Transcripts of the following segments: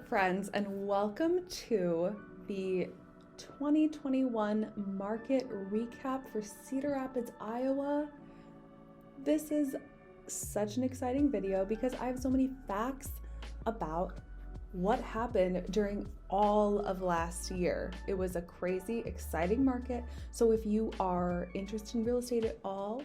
friends, and welcome to the 2021 market recap for Cedar Rapids, Iowa. This is such an exciting video because I have so many facts about what happened during all of last year. It was a crazy, exciting market. So if you are interested in real estate at all,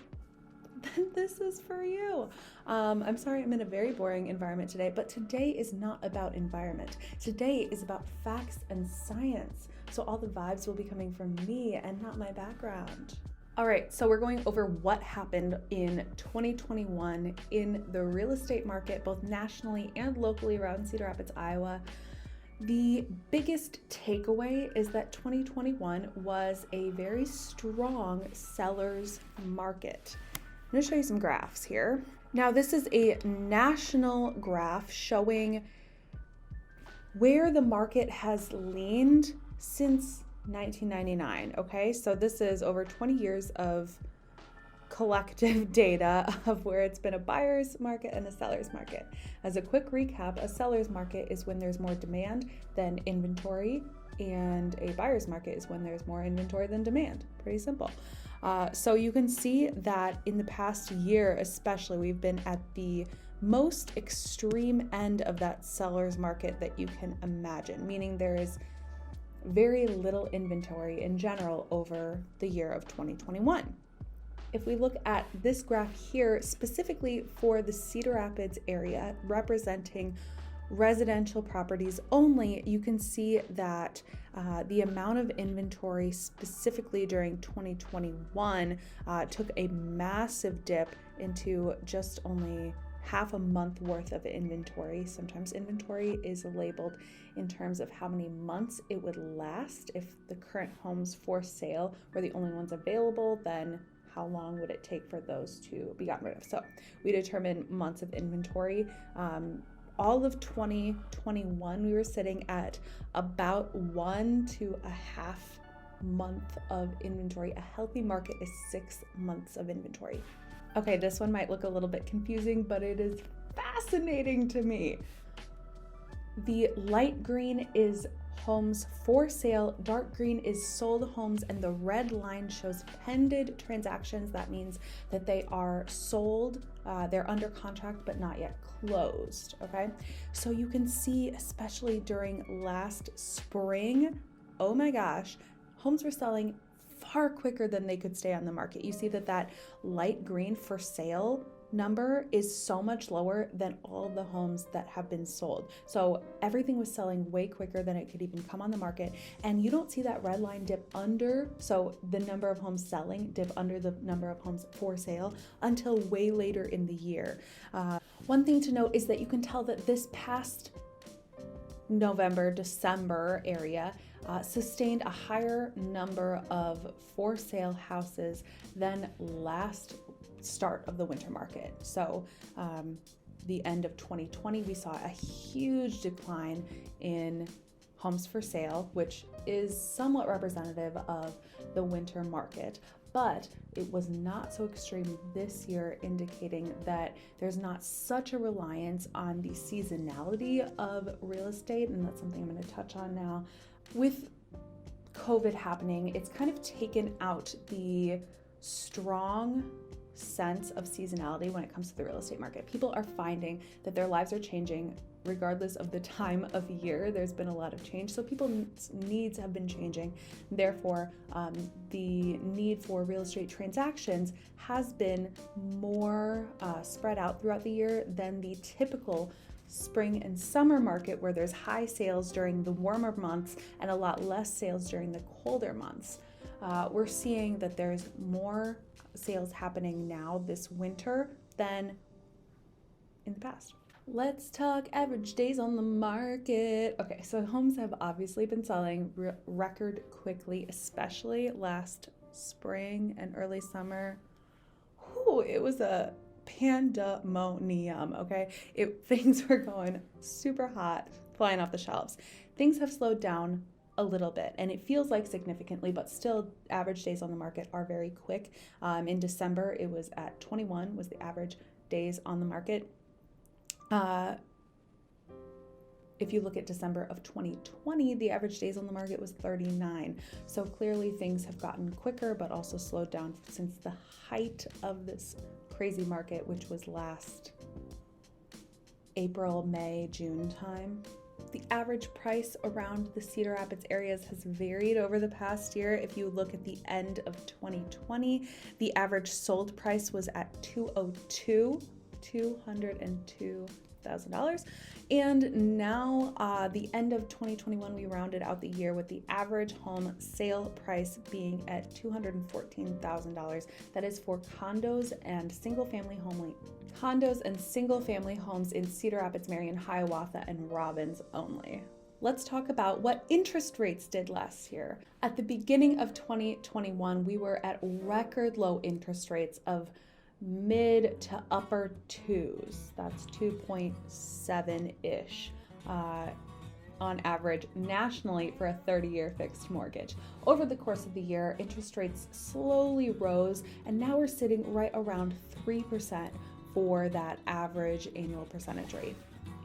then this is for you. I'm sorry I'm in a very boring environment today, but today is not about environment. Today is about facts and science. So all the vibes will be coming from me and not my background. All right, so we're going over what happened in 2021 in the real estate market, both nationally and locally around Cedar Rapids, Iowa. The biggest takeaway is that 2021 was a very strong seller's market. I'm going to show you some graphs here. Now, this is a national graph showing where the market has leaned since 1999, okay? So this is over 20 years of collective data of where it's been a buyer's market and a seller's market. As a quick recap, a seller's market is when there's more demand than inventory, and a buyer's market is when there's more inventory than demand. Pretty simple. So you can see that in the past year, especially, we've been at the most extreme end of that seller's market that you can imagine, meaning there is very little inventory in general over the year of 2021. If we look at this graph here, specifically for the Cedar Rapids area, representing residential properties only, you can see that the amount of inventory specifically during 2021 took a massive dip into just only half a month worth of inventory. Sometimes inventory is labeled in terms of how many months it would last. If the current homes for sale were the only ones available, then how long would it take for those to be gotten rid of? So we determine months of inventory. All of 2021, we were sitting at about 1.5 months of inventory. A healthy market is 6 months of inventory. Okay, this one might look a little bit confusing, but it is fascinating to me. The light green is homes for sale, dark green is sold homes, and the red line shows pending transactions. That means that they are sold, they're under contract but not yet closed, okay? So you can see, especially during last spring, oh my gosh, homes were selling far quicker than they could stay on the market. You see that light green for sale number is so much lower than all the homes that have been sold. So everything was selling way quicker than it could even come on the market. And you don't see that red line dip under, so the number of homes selling dip under the number of homes for sale until way later in the year. One thing to note is that you can tell that this past November, December area sustained a higher number of for sale houses than last start of the winter market. So the end of 2020, we saw a huge decline in homes for sale, which is somewhat representative of the winter market. But it was not so extreme this year, indicating that there's not such a reliance on the seasonality of real estate, and that's something I'm going to touch on now. With COVID happening, it's kind of taken out the strong sense of seasonality when it comes to the real estate market. People are finding that their lives are changing regardless of the time of year. There's been a lot of change, so people's needs have been changing. Therefore, the need for real estate transactions has been more spread out throughout the year than the typical spring and summer market, where there's high sales during the warmer months and a lot less sales during the colder months. We're seeing that there's more sales happening now this winter than in the past. Let's talk average days on the market. Okay, so homes have obviously been selling record quickly, especially last spring and early summer. It was a pandemonium, okay? Things were going super hot, flying off the shelves. Things have slowed down a little bit, and it feels like significantly, but still average days on the market are very quick. In December, it was at 21 was the average days on the market. If you look at December of 2020, the average days on the market was 39. So clearly things have gotten quicker, but also slowed down since the height of this crazy market, which was last April, May, June time. The average price around the Cedar Rapids areas has varied over the past year. If you look at the end of 2020, the average sold price was at $202,000. And now the end of 2021, we rounded out the year with the average home sale price being at $214,000. That is for condos and single family homes in Cedar Rapids, Marion, Hiawatha, and Robbins only. Let's talk about what interest rates did last year. At the beginning of 2021, we were at record low interest rates of mid to upper twos. That's 2.7-ish on average nationally for a 30-year fixed mortgage. Over the course of the year, interest rates slowly rose, and now we're sitting right around 3% for that average annual percentage rate.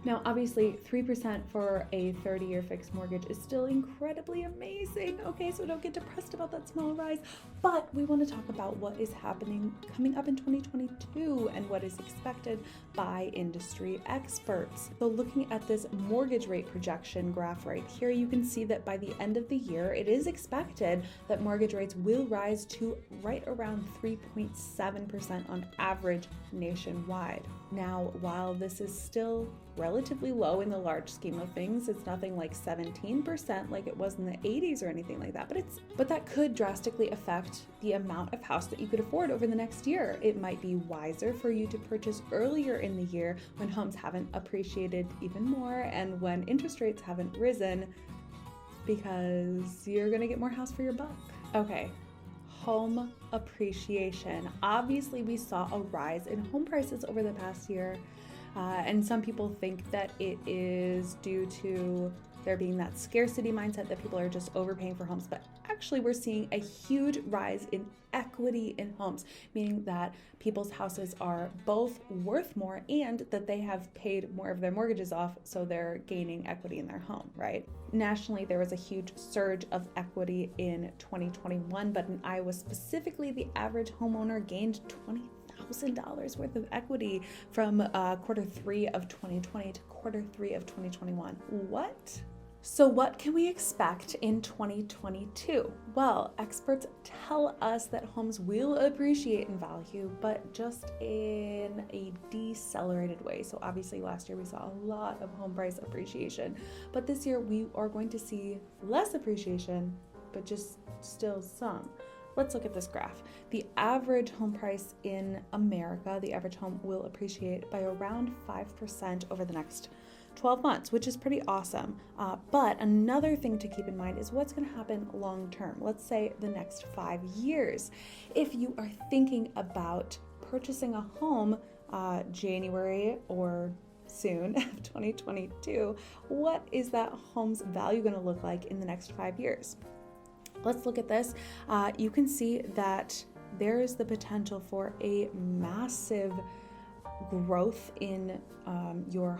Now, obviously, 3% for a 30-year fixed mortgage is still incredibly amazing, okay? So don't get depressed about that small rise, but we want to talk about what is happening coming up in 2022 and what is expected by industry experts. So looking at this mortgage rate projection graph right here, you can see that by the end of the year, it is expected that mortgage rates will rise to right around 3.7% on average nationwide. Now, while this is still relatively low in the large scheme of things, it's nothing like 17% like it was in the 80s or anything like that, but that could drastically affect the amount of house that you could afford over the next year. It might be wiser for you to purchase earlier in the year when homes haven't appreciated even more and when interest rates haven't risen, because you're gonna get more house for your buck. Okay. Home appreciation. Obviously, we saw a rise in home prices over the past year, and some people think that it is due to there being that scarcity mindset that people are just overpaying for homes, but actually we're seeing a huge rise in equity in homes, meaning that people's houses are both worth more and that they have paid more of their mortgages off, so they're gaining equity in their home, right? Nationally, there was a huge surge of equity in 2021, but in Iowa specifically, the average homeowner gained $20,000 worth of equity from quarter 3 of 2020 to quarter 3 of 2021. What? So what can we expect in 2022? Well, experts tell us that homes will appreciate in value, but just in a decelerated way. So obviously last year we saw a lot of home price appreciation, but this year we are going to see less appreciation, but just still some. Let's look at this graph. The average home price in America, the average home will appreciate by around 5% over the next 12 months, which is pretty awesome. But another thing to keep in mind is what's going to happen long term. Let's say the next 5 years. If you are thinking about purchasing a home January or soon of 2022, what is that home's value going to look like in the next 5 years? Let's look at this. You can see that there is the potential for a massive growth in your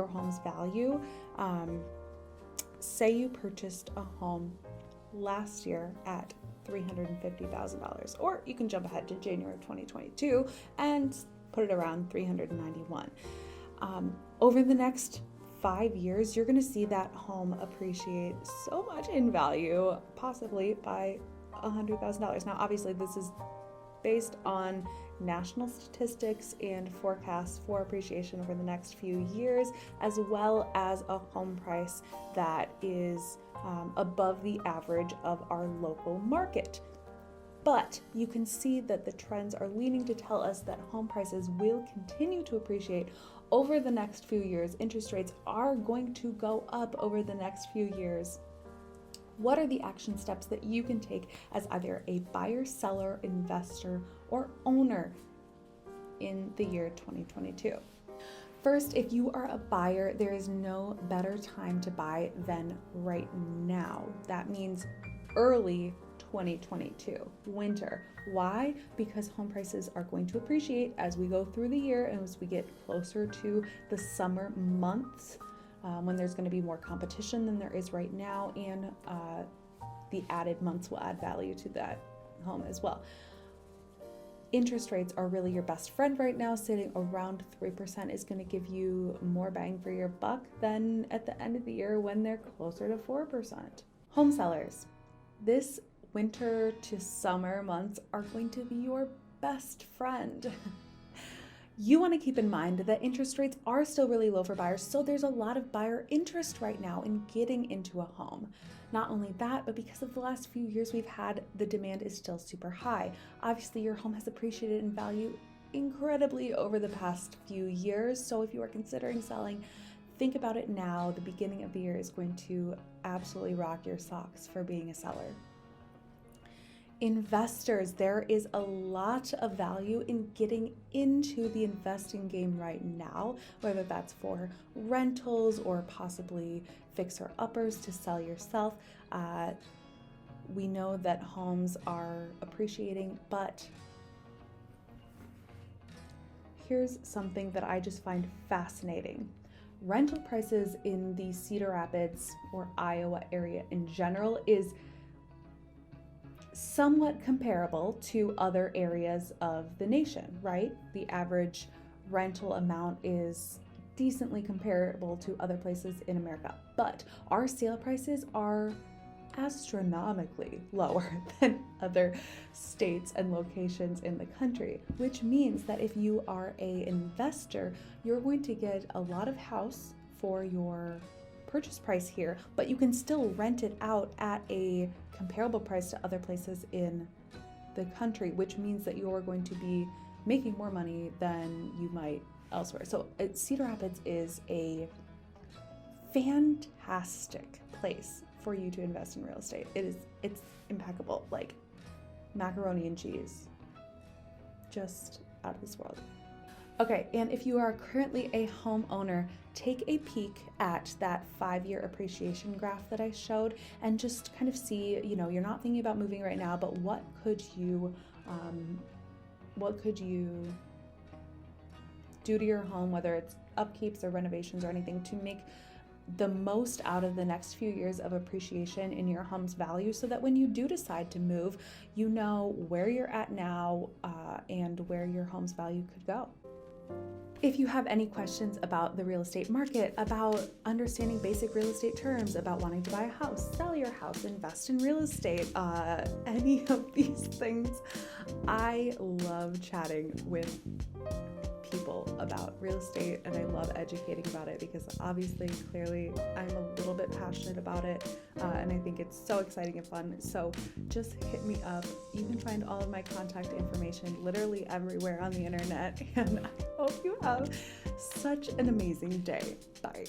home's value. Say you purchased a home last year at $350,000, or you can jump ahead to January of 2022 and put it around $391,000. Over the next 5 years, you're going to see that home appreciate so much in value, possibly by $100,000. Now, obviously, this is based on national statistics and forecasts for appreciation over the next few years, as well as a home price that is above the average of our local market. But you can see that the trends are leaning to tell us that home prices will continue to appreciate over the next few years. Interest rates are going to go up over the next few years. What are the action steps that you can take as either a buyer, seller, investor, or owner in the year 2022? First, if you are a buyer, there is no better time to buy than right now. That means early 2022, winter. Why? Because home prices are going to appreciate as we go through the year and as we get closer to the summer months, when there's going to be more competition than there is right now, and the added months will add value to that home as well. Interest rates are really your best friend right now. Sitting around 3% is going to give you more bang for your buck than at the end of the year when they're closer to 4%. Home sellers, this winter to summer months are going to be your best friend. You want to keep in mind that interest rates are still really low for buyers, so there's a lot of buyer interest right now in getting into a home. Not only that, but because of the last few years we've had, the demand is still super high. Obviously, your home has appreciated in value incredibly over the past few years, so if you are considering selling, think about it now. The beginning of the year is going to absolutely rock your socks for being a seller. Investors, there is a lot of value in getting into the investing game right now, whether that's for rentals or possibly fixer-uppers to sell yourself. We know that homes are appreciating, but here's something that I just find fascinating. Rental prices in the Cedar Rapids or Iowa area in general is somewhat comparable to other areas of the nation, right? The average rental amount is decently comparable to other places in America, but our sale prices are astronomically lower than other states and locations in the country, which means that if you are an investor, you're going to get a lot of house for your purchase price here, but you can still rent it out at a comparable price to other places in the country, which means that you're going to be making more money than you might elsewhere. So Cedar Rapids is a fantastic place for you to invest in real estate. It's impeccable, like macaroni and cheese, just out of this world. Okay, and if you are currently a homeowner, take a peek at that 5-year appreciation graph that I showed and just kind of see, you're not thinking about moving right now, but what could you do to your home, whether it's upkeeps or renovations or anything, to make the most out of the next few years of appreciation in your home's value, so that when you do decide to move, you know where you're at now and where your home's value could go. If you have any questions about the real estate market, about understanding basic real estate terms, about wanting to buy a house, sell your house, invest in real estate, any of these things, I love chatting with people about real estate, and I love educating about it because obviously, clearly, I'm a little bit passionate about it, and I think it's so exciting and fun. So just hit me up. You can find all of my contact information literally everywhere on the internet, and I hope you have such an amazing day. Bye.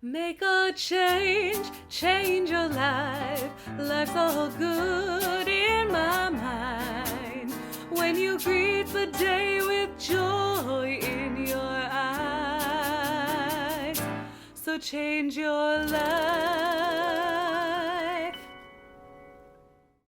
Make a change, change your life. Life's all good in my mind. When you greet the day with joy in your eyes. So change your life.